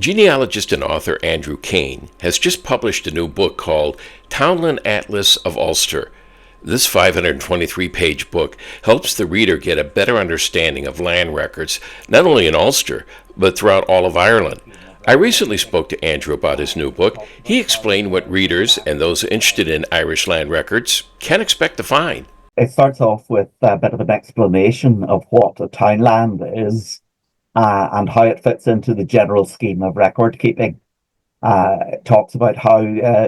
Genealogist and author Andrew Kane has just published a new book called Townland Atlas of Ulster. This 523-page book helps the reader get a better understanding of land records, not only in Ulster, but throughout all of Ireland. I recently spoke to Andrew about his new book. He explained what readers and those interested in Irish land records can expect to find. It starts off with a bit of an explanation of what a townland is and how it fits into the general scheme of record keeping. It talks about how,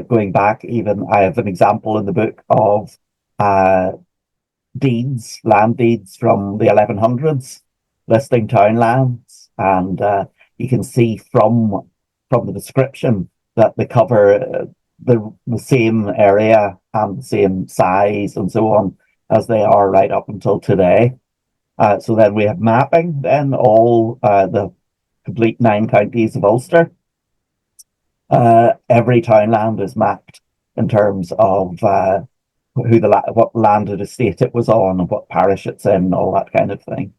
going back, even I have an example in the book of land deeds from the 1100s, listing townlands, and you can see from the description that they cover the same area and the same size and so on as they are right up until today. So then we have mapping, then all the complete 9 counties of Ulster. Every townland is mapped in terms of what landed estate it was on and what parish it's in, all that kind of thing.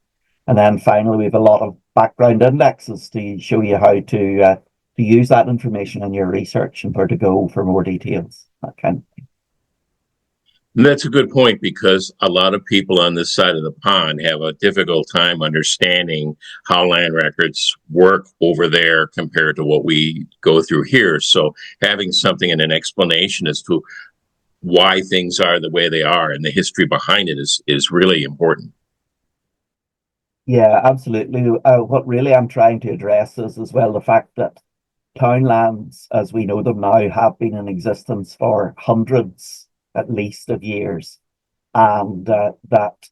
And then finally, we have a lot of background indexes to show you how to use that information in your research and where to go for more details, that kind of thing. And that's a good point, because a lot of people on this side of the pond have a difficult time understanding how land records work over there compared to what we go through here. So having something and an explanation as to why things are the way they are and the history behind it is really important. Yeah, absolutely. What really I'm trying to address is as well the fact that townlands, as we know them now, have been in existence for hundreds at least of years, and that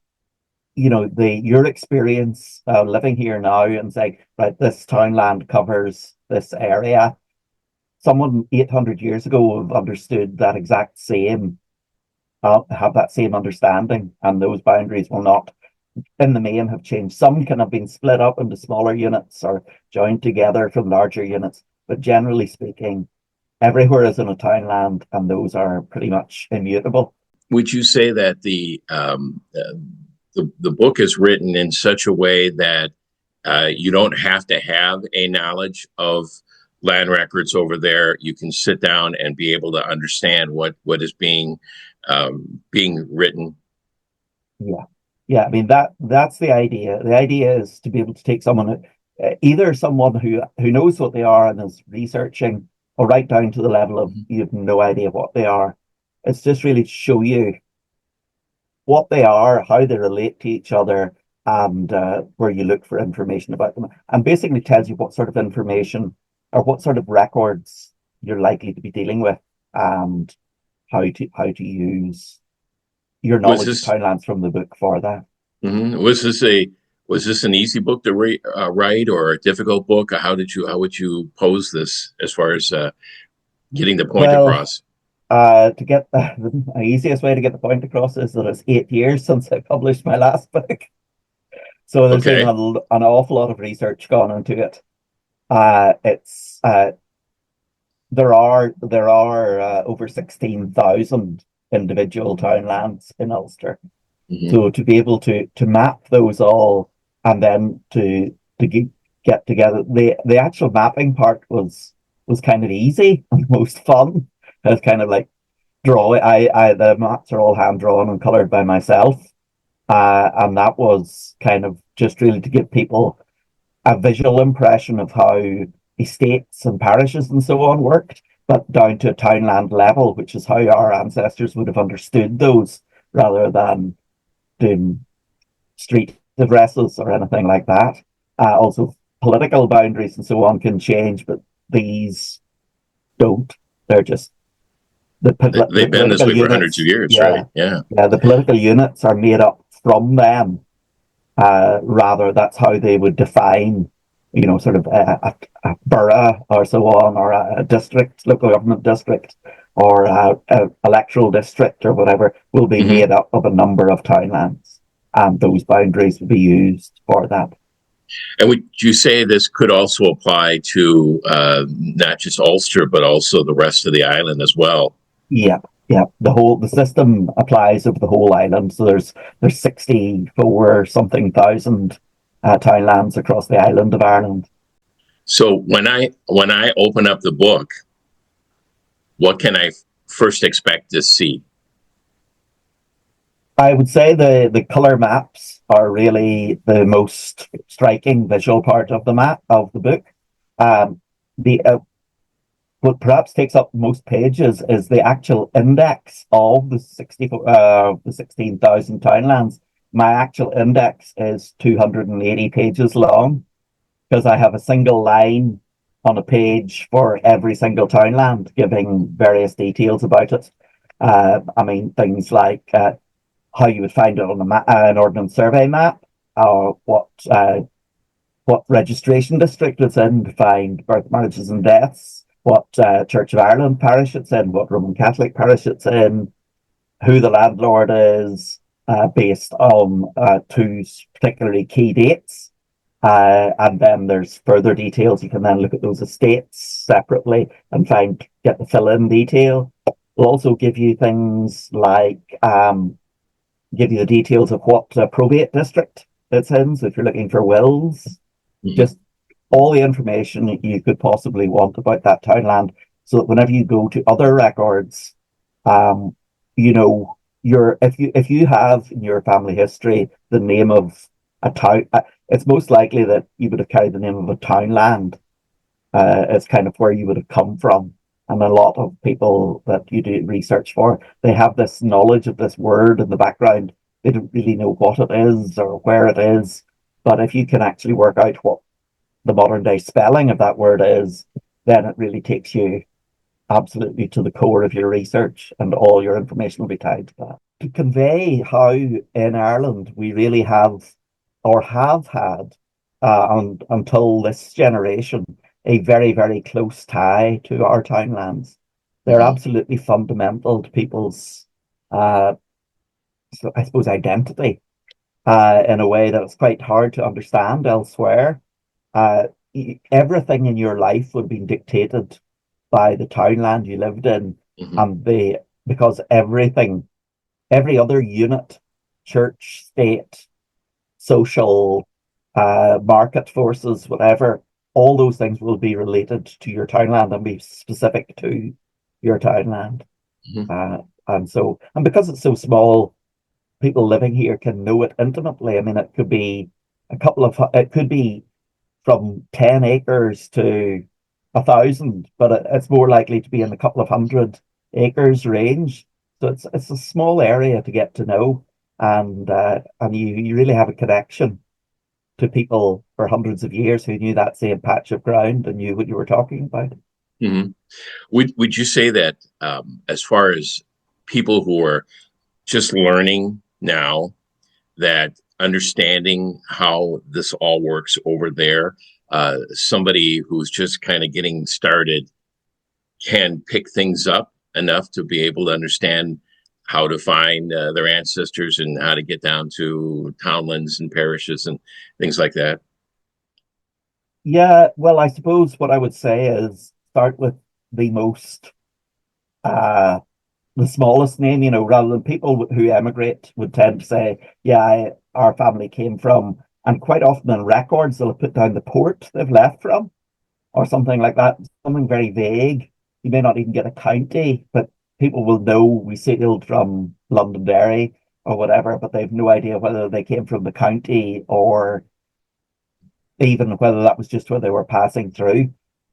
your experience living here now and saying, right, this townland covers this area, someone 800 years ago have understood that exact same, have that same understanding, and those boundaries will not in the main have changed. Some can have been split up into smaller units or joined together from larger units, but generally speaking, everywhere is in a townland, and those are pretty much immutable. Would you say that the book is written in such a way that you don't have to have a knowledge of land records over there? You can sit down and be able to understand what is being written. Yeah. I mean that's the idea. The idea is to be able to take someone, either someone who knows what they are and is researching, or right down to the level of you have no idea what they are. It's just really to show you what they are, how they relate to each other, and where you look for information about them, and basically tells you what sort of information or what sort of records you're likely to be dealing with, and how to use your knowledge of townlands from the book for that. Mm-hmm. Was this an easy book to write, or a difficult book? How would you pose this as far as getting the point across? To get the easiest way to get the point across is that it's 8 years since I published my last book, so there's been an awful lot of research gone into it. There are over 16,000 individual townlands in Ulster. Mm-hmm. So to be able to map those all, and then to get together, the actual mapping part was kind of easy and most fun. It's kind of like the maps are all hand drawn and colored by myself, and that was kind of just really to give people a visual impression of how estates and parishes and so on worked, but down to a townland level, which is how our ancestors would have understood those, rather than doing street addresses or anything like that. Also, political boundaries and so on can change, but these don't. They're just they've been this way for hundreds of years, right? Yeah. The political units are made up from them. Rather, that's how they would define, sort of a borough or so on, or a district, local government district, or a electoral district or whatever, will be made up of a number of townlands, and those boundaries will be used for that. And would you say this could also apply to not just Ulster, but also the rest of the island as well? Yeah. The system applies over the whole island. So there's 64 something thousand townlands across the island of Ireland. So when I open up the book, what can I first expect to see? I would say the color maps are really the most striking visual part of the map of the book. The what perhaps takes up most pages is the actual index of the 16,000 townlands. My actual index is 280 pages long because I have a single line on a page for every single townland, giving various details about it. I mean, things like how you would find it on an ordnance survey map, or what registration district it's in to find birth, marriages, and deaths, what Church of Ireland parish it's in, what Roman Catholic parish it's in, who the landlord is, based on two particularly key dates. And then there's further details. You can then look at those estates separately and get the fill-in detail. It'll also give you things like give you the details of what probate district it's in. So if you're looking for wills, just all the information you could possibly want about that townland, so that whenever you go to other records, you know, if you have in your family history the name of a town, it's most likely that you would have carried the name of a townland. It's kind of where you would have come from. And a lot of people that you do research for, they have this knowledge of this word in the background. They don't really know what it is or where it is. But if you can actually work out what the modern day spelling of that word is, then it really takes you absolutely to the core of your research, and all your information will be tied to that. To convey how in Ireland we really have, or have had, until this generation, a very, very close tie to our townlands. They're absolutely fundamental to people's, I suppose, identity, in a way that it's quite hard to understand elsewhere. Everything in your would have been dictated by the townland you lived in, and because every other unit, church, state, social, market forces, whatever, all those things will be related to your townland and be specific to your townland. And because it's so small, people living here can know it intimately. I mean, it could be it could be from 10 acres to 1,000, but it's more likely to be in a couple of hundred acres range. So it's a small area to get to know, and you really have a connection to people for hundreds of years who knew that same patch of ground and knew what you were talking about. Would you say that, as far as people who are just learning now, that understanding how this all works over there, somebody who's just kind of getting started can pick things up enough to be able to understand how to find their ancestors and how to get down to townlands and parishes and things like that? Yeah, well, I suppose what I would say is start with the most the smallest name, rather than people who emigrate would tend to say, yeah, our family came from, and quite often in records, they'll put down the port they've left from or something like that, something very vague. You may not even get a county, but people will know we sailed from Londonderry or whatever, but they've no idea whether they came from the county or even whether that was just where they were passing through.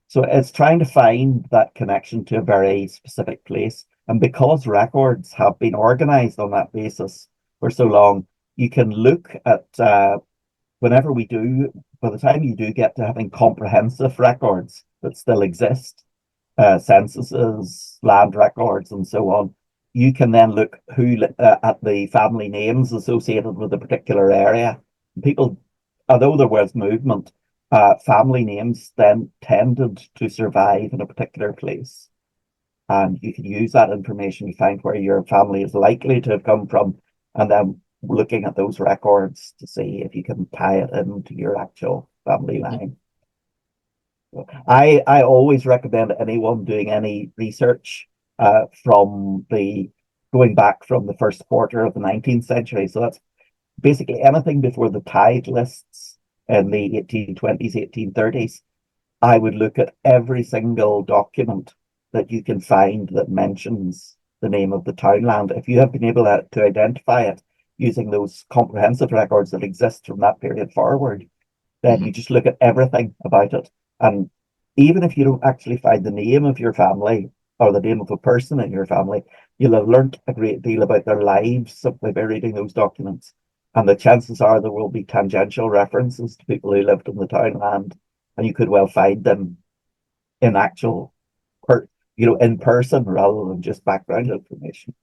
So it's trying to find that connection to a very specific place. And because records have been organized on that basis for so long, you can look at whenever we do, by the time you do get to having comprehensive records that still exist, censuses, land records, and so on, you can then look at the family names associated with a particular area. People, although there was movement, family names then tended to survive in a particular place. And you can use that information to find where your family is likely to have come from, and then looking at those records to see if you can tie it into your actual family line. I always recommend anyone doing any research going back from the first quarter of the 19th century. So that's basically anything before the tide lists in the 1820s, 1830s. I would look at every single document that you can find that mentions the name of the townland. If you have been able to identify it using those comprehensive records that exist from that period forward, then you just look at everything about it. And even if you don't actually find the name of your family or the name of a person in your family, you'll have learnt a great deal about their lives simply by reading those documents. And the chances are there will be tangential references to people who lived on the townland, and you could well find them in actual, in person rather than just background information.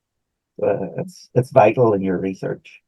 It's vital in your research.